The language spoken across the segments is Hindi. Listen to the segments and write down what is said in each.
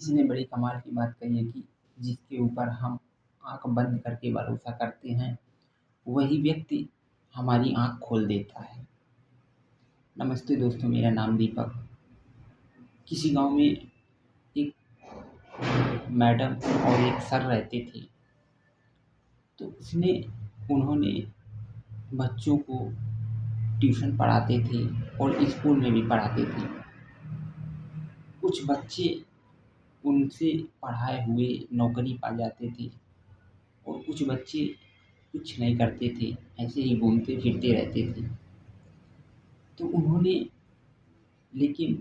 किसी ने बड़ी कमाल की बात कही है कि जिसके ऊपर हम आँख बंद करके भरोसा करते हैं, वही व्यक्ति हमारी आँख खोल देता है। नमस्ते दोस्तों, मेरा नाम दीपक। किसी गाँव में एक मैडम और एक सर रहते थे। तो उन्होंने बच्चों को ट्यूशन पढ़ाते थे और स्कूल में भी पढ़ाते थे। कुछ बच्चे उनसे पढ़ाए हुए नौकरी पा जाते थे और कुछ बच्चे कुछ नहीं करते थे, ऐसे ही घूमते फिरते रहते थे। तो उन्होंने लेकिन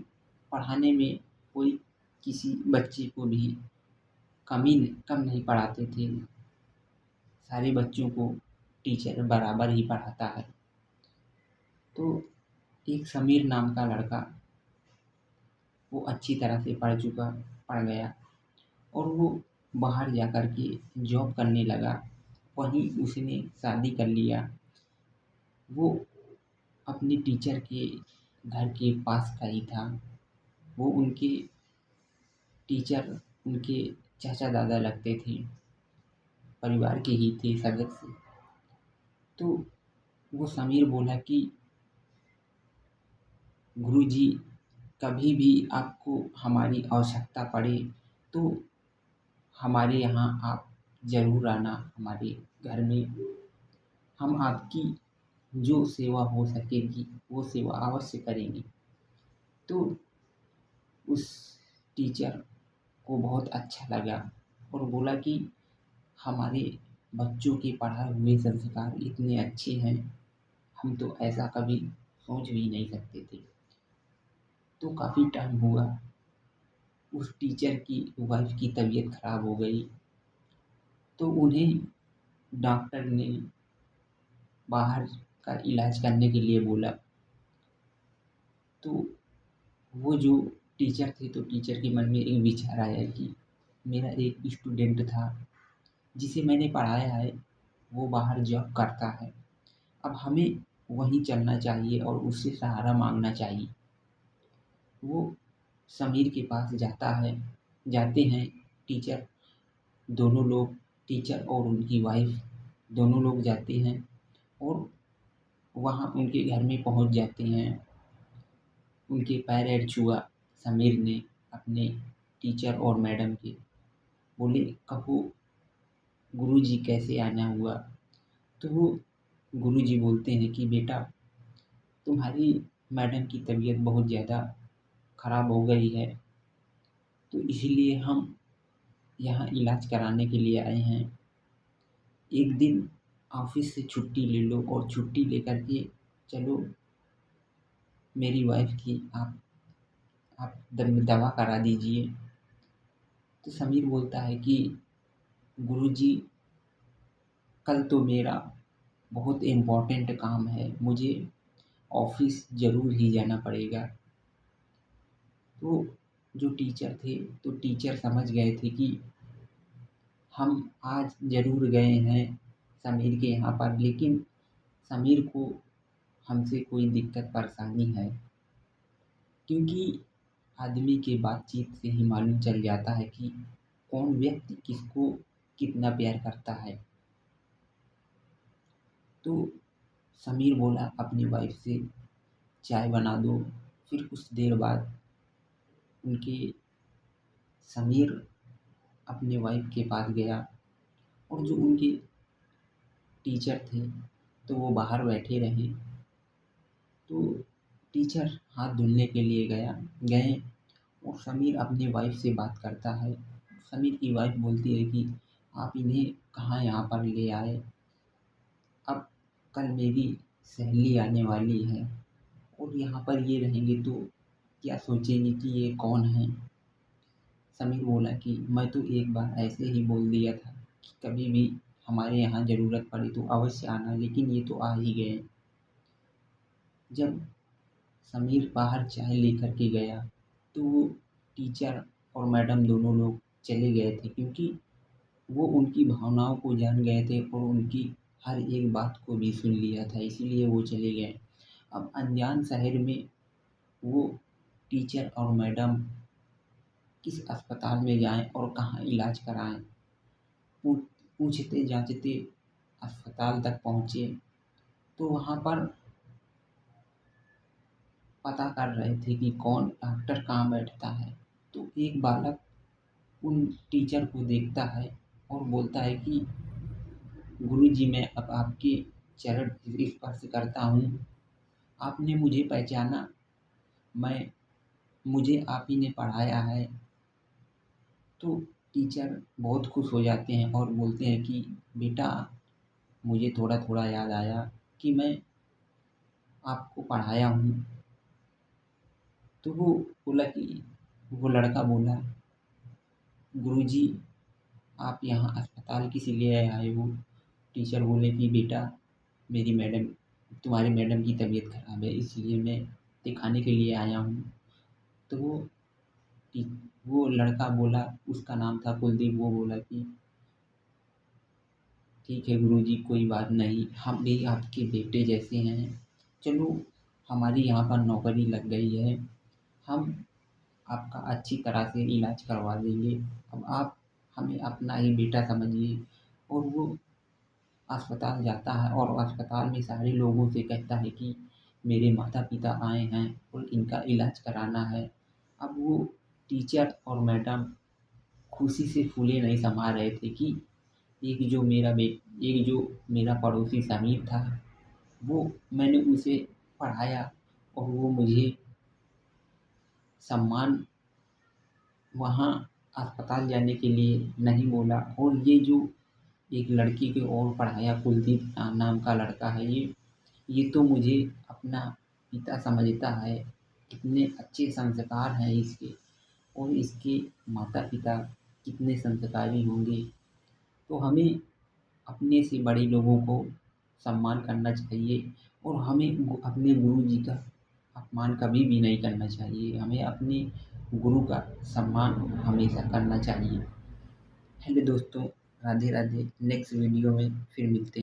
पढ़ाने में कोई किसी बच्चे को भी कम नहीं पढ़ाते थे। सारे बच्चों को टीचर बराबर ही पढ़ाता है। तो एक समीर नाम का लड़का, वो अच्छी तरह से पढ़ गया और वो बाहर जा कर के जॉब करने लगा। वहीं उसने शादी कर लिया। वो अपने टीचर के घर के पास का ही था। वो उनके टीचर उनके चाचा दादा लगते थे, परिवार के ही थे सदस्य। तो वो समीर बोला कि गुरुजी, कभी भी आपको हमारी आवश्यकता पड़े तो हमारे यहाँ आप ज़रूर आना। हमारे घर में हम आपकी जो सेवा हो सकेगी वो सेवा अवश्य करेंगे। तो उस टीचर को बहुत अच्छा लगा और बोला कि हमारे बच्चों के पढ़ाए हुए संस्कार इतने अच्छे हैं, हम तो ऐसा कभी सोच भी नहीं सकते थे। तो काफ़ी टाइम हुआ, उस टीचर की वाइफ़ की तबीयत खराब हो गई। तो उन्हें डॉक्टर ने बाहर का इलाज करने के लिए बोला। तो वो जो टीचर थे, तो टीचर के मन में एक विचार आया कि मेरा एक स्टूडेंट था जिसे मैंने पढ़ाया है, वो बाहर जॉब करता है। अब हमें वहीं चलना चाहिए और उससे सहारा माँगना चाहिए। वो समीर के पास जाते हैं टीचर, दोनों लोग, टीचर और उनकी वाइफ़ दोनों लोग जाते हैं और वहाँ उनके घर में पहुँच जाते हैं। उनके पैर-वैर छुआ समीर ने अपने टीचर और मैडम के। बोले, कहो गुरुजी कैसे आना हुआ? तो वो गुरुजी बोलते हैं कि बेटा, तुम्हारी मैडम की तबीयत बहुत ज़्यादा खराब हो गई है, तो इसीलिए हम यहाँ इलाज कराने के लिए आए हैं। एक दिन ऑफ़िस से छुट्टी ले लो और छुट्टी लेकर के चलो मेरी वाइफ़ की आप दवा करा दीजिए। तो समीर बोलता है कि गुरुजी, कल तो मेरा बहुत इम्पोर्टेंट काम है, मुझे ऑफ़िस ज़रूर ही जाना पड़ेगा। तो जो टीचर थे, तो टीचर समझ गए थे कि हम आज ज़रूर गए हैं समीर के यहाँ पर, लेकिन समीर को हमसे कोई दिक्कत परेशानी है। क्योंकि आदमी के बातचीत से ही मालूम चल जाता है कि कौन व्यक्ति किसको कितना प्यार करता है। तो समीर बोला अपनी वाइफ़ से, चाय बना दो। फिर कुछ देर बाद उनके समीर अपने वाइफ़ के पास गया और जो उनके टीचर थे, तो वो बाहर बैठे रहे। तो टीचर हाथ धुलने के लिए गए और समीर अपनी वाइफ़ से बात करता है। समीर की वाइफ़ बोलती है कि आप इन्हें कहाँ यहाँ पर ले आए? अब कल मेरी सहेली आने वाली है और यहाँ पर ये रहेंगे तो क्या सोचेंगे कि ये कौन है? समीर बोला कि मैं तो एक बार ऐसे ही बोल दिया था कि कभी भी हमारे यहाँ ज़रूरत पड़ी तो अवश्य आना, लेकिन ये तो आ ही गए। जब समीर बाहर चाय लेकर के गया, तो वो टीचर और मैडम दोनों लोग चले गए थे, क्योंकि वो उनकी भावनाओं को जान गए थे और उनकी हर एक बात को भी सुन लिया था, इसीलिए वो चले गए। अब अनजान शहर में वो टीचर और मैडम किस अस्पताल में जाएँ और कहाँ इलाज कराएँ। पू पूछते जाँचते अस्पताल तक पहुँचे तो वहाँ पर पता कर रहे थे कि कौन डॉक्टर कहाँ बैठता है। तो एक बालक उन टीचर को देखता है और बोलता है कि गुरुजी, मैं अब आपके चरण स्पर्श करता हूँ। आपने मुझे पहचाना, मैं मुझे आप ही ने पढ़ाया है। तो टीचर बहुत खुश हो जाते हैं और बोलते हैं कि बेटा, मुझे थोड़ा-थोड़ा याद आया कि मैं आपको पढ़ाया हूँ। तो वो लड़का बोला, गुरुजी, आप यहाँ अस्पताल किस लिए आए हो? टीचर बोले कि बेटा, मेरी मैडम तुम्हारी मैडम की तबीयत खराब है, इसलिए मैं दिखाने के लिए आया हूँ। तो टी वो लड़का बोला, उसका नाम था कुलदीप, वो बोला कि ठीक है गुरुजी, कोई बात नहीं, हम भी आपके बेटे जैसे हैं। चलो, हमारी यहाँ पर नौकरी लग गई है, हम आपका अच्छी तरह से इलाज करवा देंगे। अब आप हमें अपना ही बेटा समझिए। और वो अस्पताल जाता है और अस्पताल में सारे लोगों से कहता है कि मेरे माता-पिता आए हैं और इनका इलाज कराना है। अब वो टीचर और मैडम खुशी से फूले नहीं समा रहे थे कि एक जो मेरा पड़ोसी समीर था, वो मैंने उसे पढ़ाया और वो मुझे सम्मान वहाँ अस्पताल जाने के लिए नहीं बोला। और ये जो एक लड़के को और पढ़ाया, कुलदीप नाम का लड़का है, ये तो मुझे अपना पिता समझता है। कितने अच्छे संस्कार हैं इसके, और इसके माता-पिता कितने संस्कारी होंगे। तो हमें अपने से बड़े लोगों को सम्मान करना चाहिए और हमें अपने गुरुजी का अपमान कभी भी नहीं करना चाहिए। हमें अपने गुरु का सम्मान हमेशा करना चाहिए। हेलो दोस्तों, राधे राधे। नेक्स्ट वीडियो में फिर मिलते हैं।